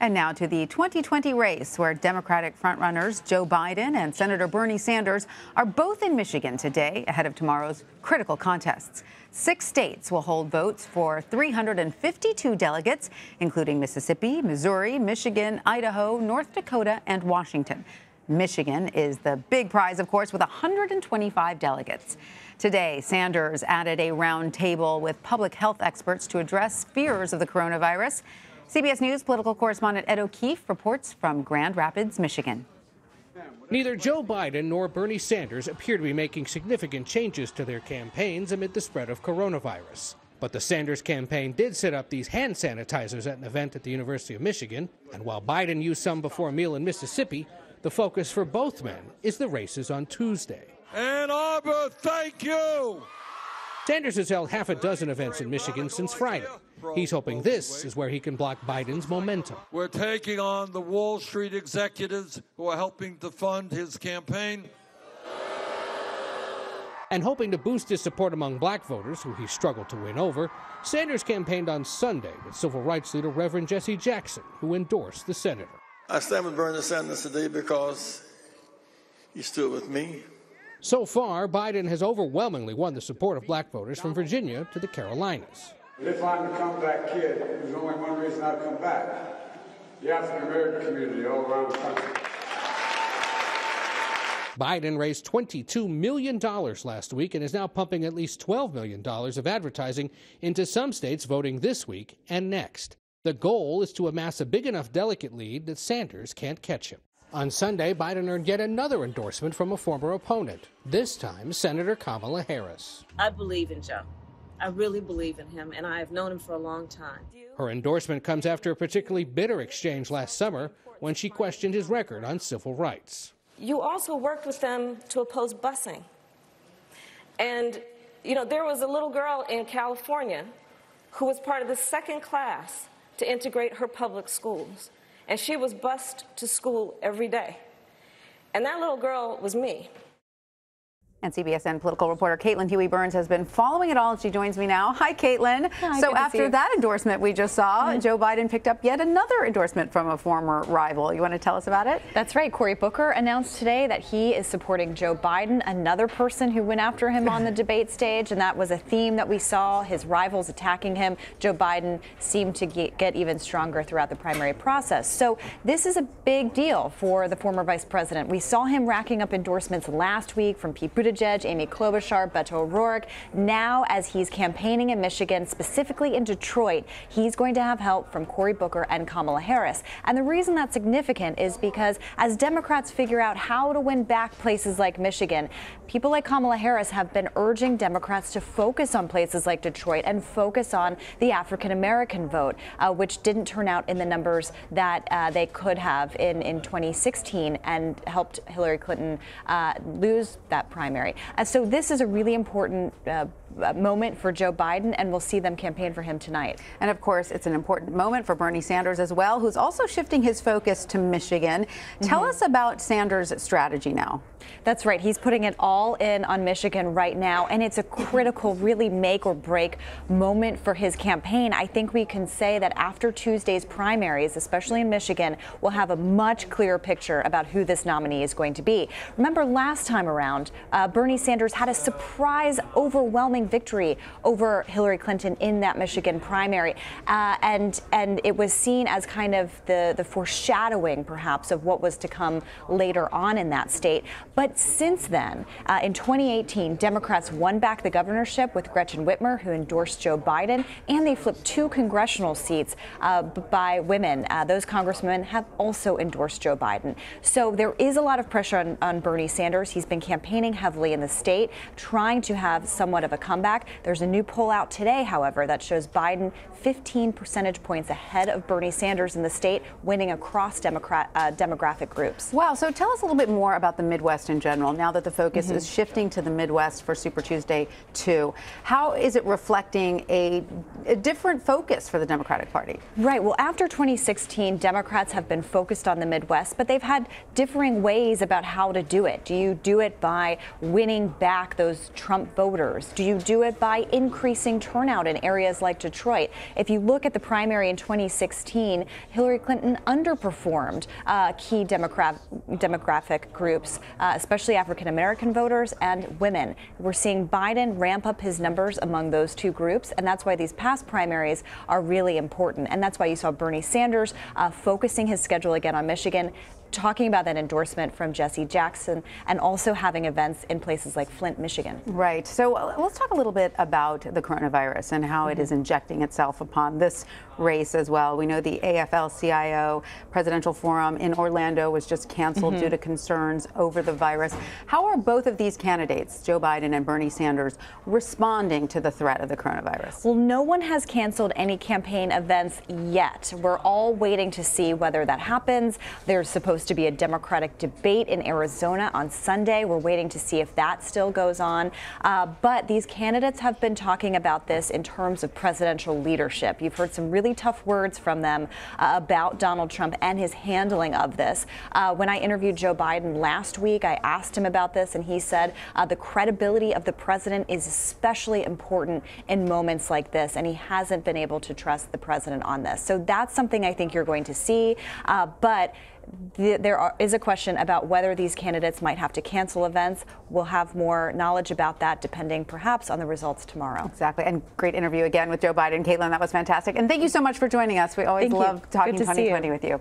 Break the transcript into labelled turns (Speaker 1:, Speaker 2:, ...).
Speaker 1: And now to the 2020 race, where Democratic frontrunners Joe Biden and Senator Bernie Sanders are both in Michigan today ahead of tomorrow's critical contests. 6 states will hold votes for 352 delegates, including Mississippi, Missouri, Michigan, Idaho, North Dakota, and Washington. Michigan is the big prize, of course, with 125 delegates. Today, Sanders added a round table with public health experts to address fears of the coronavirus. CBS News political correspondent Ed O'Keefe reports from Grand Rapids, Michigan.
Speaker 2: Neither Joe Biden nor Bernie Sanders appear to be making significant changes to their campaigns amid the spread of coronavirus. But the Sanders campaign did set up these hand sanitizers at an event at the University of Michigan. And while Biden used some before a meal in Mississippi, the focus for both men is the races on Tuesday.
Speaker 3: Ann Arbor, thank you!
Speaker 2: Sanders has held half a dozen events in Michigan since Friday. He's hoping this is where he can block Biden's momentum.
Speaker 3: We're taking on the Wall Street executives who are helping to fund his campaign.
Speaker 2: And hoping to boost his support among black voters, who he struggled to win over, Sanders campaigned on Sunday with civil rights leader Reverend Jesse Jackson, who endorsed the senator.
Speaker 4: I stand with Bernie Sanders today because he stood with me.
Speaker 2: So far, Biden has overwhelmingly won the support of black voters from Virginia to the Carolinas.
Speaker 5: If I'm a comeback kid, there's only one reason I've come back. The African-American community all around the country.
Speaker 2: Biden raised $22 million last week and is now pumping at least $12 million of advertising into some states voting this week and next. The goal is to amass a big enough delegate lead that Sanders can't catch him. On Sunday, Biden earned yet another endorsement from a former opponent, this time Senator Kamala Harris.
Speaker 6: I believe in Joe. I really believe in him, and I have known him for a long time.
Speaker 2: Her endorsement comes after a particularly bitter exchange last summer when she questioned his record on civil rights.
Speaker 6: You also worked with them to oppose busing. And, there was a little girl in California who was part of the second class to integrate her public schools. And she was bused to school every day. And that little girl was me.
Speaker 1: And CBSN political reporter Caitlin Huey-Burns has been following it all. She joins me now. Hi, Caitlin.
Speaker 7: Hi,
Speaker 1: so after that endorsement we just saw, Joe Biden picked up yet another endorsement from a former rival. You want to tell us about it?
Speaker 7: That's right. Cory Booker announced today that he is supporting Joe Biden, another person who went after him on the debate stage. And that was a theme that we saw, his rivals attacking him. Joe Biden seemed to get even stronger throughout the primary process. So this is a big deal for the former vice president. We saw him racking up endorsements last week from Pete Buttigieg, Amy Klobuchar, Beto O'Rourke. Now, as he's campaigning in Michigan, specifically in Detroit, he's going to have help from Cory Booker and Kamala Harris. And the reason that's significant is because as Democrats figure out how to win back places like Michigan, people like Kamala Harris have been urging Democrats to focus on places like Detroit and focus on the African-American vote, which didn't turn out in the numbers that they could have in 2016 and helped Hillary Clinton lose that primary. So this is a really important moment for Joe Biden, and we'll see them campaign for him tonight.
Speaker 1: And of course, it's an important moment for Bernie Sanders as well, who's also shifting his focus to Michigan. Tell us about Sanders' strategy now.
Speaker 7: That's right. He's putting it all in on Michigan right now, and it's a critical, really make or break moment for his campaign. I think we can say that after Tuesday's primaries, especially in Michigan, we'll have a much clearer picture about who this nominee is going to be. Remember last time around, Bernie Sanders had a surprise, overwhelming victory over Hillary Clinton in that Michigan primary, and it was seen as kind of the foreshadowing, perhaps, of what was to come later on in that state. But since then, in 2018, Democrats won back the governorship with Gretchen Whitmer, who endorsed Joe Biden, and they flipped 2 congressional seats by women. Those congresswomen have also endorsed Joe Biden. So there is a lot of pressure on Bernie Sanders. He's been campaigning heavily in the state, trying to have somewhat of a comeback. There's a new poll out today, however, that shows Biden 15 percentage points ahead of Bernie Sanders in the state, winning across demographic groups.
Speaker 1: Wow. So tell us a little bit more about the Midwest in general, now that the focus is shifting to the Midwest for Super Tuesday 2. How is it reflecting a different focus for the Democratic Party?
Speaker 7: Right. Well, after 2016, Democrats have been focused on the Midwest, but they've had differing ways about how to do it. Do you do it by winning back those Trump voters? Do you do it by increasing turnout in areas like Detroit? If you look at the primary in 2016, Hillary Clinton underperformed key demographic groups, especially African American voters and women. We're seeing Biden ramp up his numbers among those two groups, and that's why these past primaries are really important. And that's why you saw Bernie Sanders focusing his schedule again on Michigan, talking about that endorsement from Jesse Jackson, and also having events in places like Flint, Michigan.
Speaker 1: Right. So let's talk a little bit about the coronavirus and how it is injecting itself upon this race as well. We know the AFL-CIO presidential forum in Orlando was just canceled due to concerns over the virus. How are both of these candidates, Joe Biden and Bernie Sanders, responding to the threat of the coronavirus?
Speaker 7: Well, no one has canceled any campaign events yet. We're all waiting to see whether that happens. There's supposed to be a Democratic debate in Arizona on Sunday. We're waiting to see if that still goes on. But these candidates have been talking about this in terms of presidential leadership. You've heard some really tough words from them about Donald Trump and his handling of this. When I interviewed Joe Biden last week, I asked him about this, and he said the credibility of the president is especially important in moments like this, and he hasn't been able to trust the president on this. So that's something I think you're going to see. But there is a question about whether these candidates might have to cancel events. We'll have more knowledge about that depending perhaps on the results tomorrow.
Speaker 1: Exactly. And great interview again with Joe Biden. Caitlin, that was fantastic. And thank you so much for joining us. We always love talking 2020 with you.